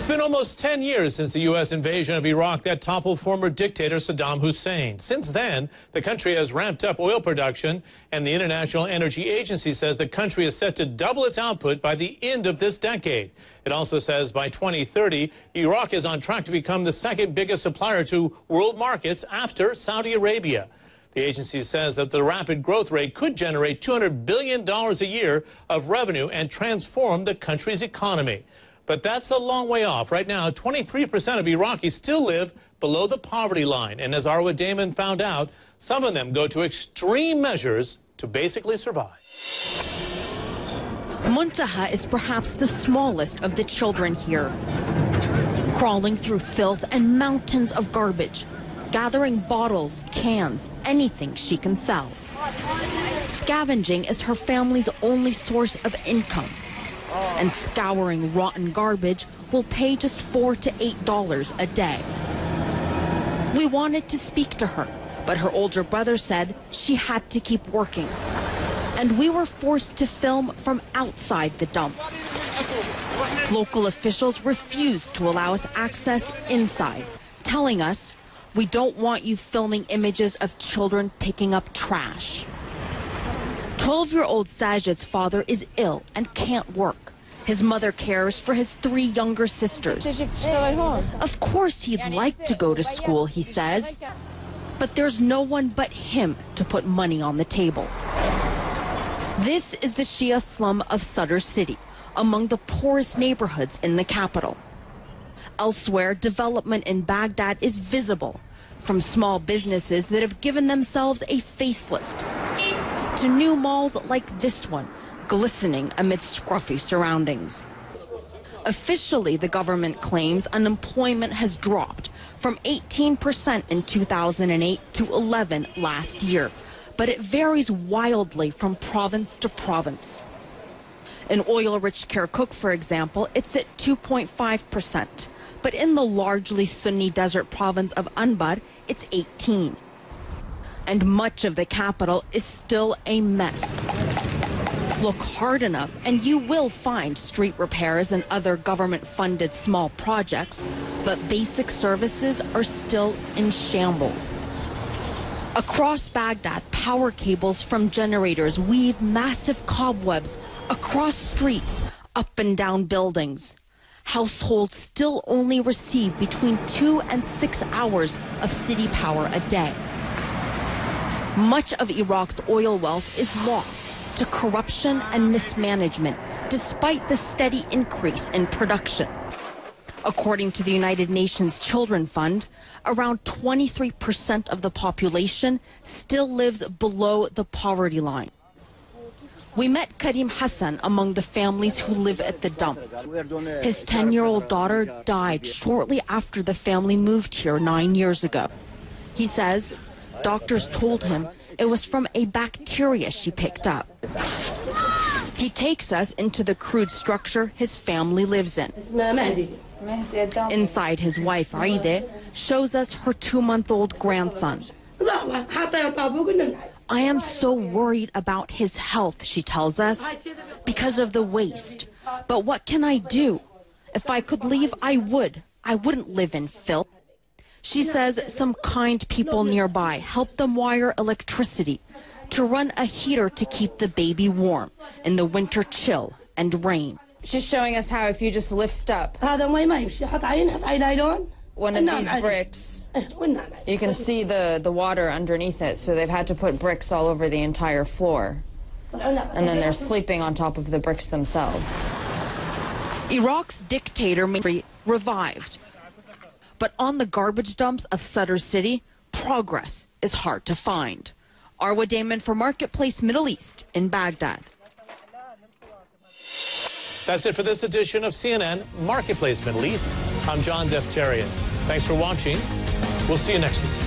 been almost 10 years since the U.S. invasion of Iraq that toppled former dictator Saddam Hussein. Since then, the country has ramped up oil production, and the International Energy Agency says the country is set to double its output by the end of this decade. It also says by 2030, Iraq is on track to become the second biggest supplier to world markets after Saudi Arabia. The agency says that the rapid growth rate could generate $200 billion a year of revenue and transform the country's economy. But that's a long way off. Right now, 23% of Iraqis still live below the poverty line. And as Arwa Damon found out, some of them go to extreme measures to basically survive. Muntaha is perhaps the smallest of the children here, crawling through filth and mountains of garbage, gathering bottles, cans, anything she can sell. Scavenging is her family's only source of income. And scouring rotten garbage will pay just $4 to $8 a day. We wanted to speak to her, but her older brother said she had to keep working. And we were forced to film from outside the dump. Local officials refused to allow us access inside, telling us, "We don't want you filming images of children picking up trash." 12-year-old Sajid's father is ill and can't work. His mother cares for his 3 younger sisters. Of course he'd like to go to school, he says, but there's no one but him to put money on the table. This is the Shia slum of Sadr City, among the poorest neighborhoods in the capital. Elsewhere, development in Baghdad is visible, from small businesses that have given themselves a facelift to new malls like this one, glistening amid scruffy surroundings. Officially, the government claims unemployment has dropped from 18% in 2008 to 11% last year, but it varies wildly from province to province. In oil-rich Kirkuk, for example, it's at 2.5%, but in the largely Sunni desert province of Anbar, it's 18%. And much of the capital is still a mess. Look hard enough and you will find street repairs and other government-funded small projects, but basic services are still in shambles. Across Baghdad, power cables from generators weave massive cobwebs across streets, up and down buildings. Households still only receive between 2 and 6 hours of city power a day. Much of Iraq's oil wealth is lost to corruption and mismanagement, despite the steady increase in production. According to the United Nations Children Fund, around 23% of the population still lives below the poverty line. We met Karim Hassan among the families who live at the dump. His 10-year-old daughter died shortly after the family moved here 9 years ago. He says doctors told him it was from a bacteria she picked up. He takes us into the crude structure his family lives in. Inside, his wife, Aide, shows us her 2-month-old grandson. I am so worried about his health, she tells us, because of the waste. But what can I do? If I could leave, I would. I wouldn't live in filth. She says some kind people nearby help them wire electricity to run a heater to keep the baby warm in the winter chill and rain. She's showing us how if you just lift up one of these bricks, you can see the water underneath it. So they've had to put bricks all over the entire floor. And then they're sleeping on top of the bricks themselves. Iraq's dictator revived. But on the garbage dumps of Sadr City, progress is hard to find. Arwa Damon for Marketplace Middle East in Baghdad. That's it for this edition of CNN Marketplace Middle East. I'm John Defterius. Thanks for watching. We'll see you next week.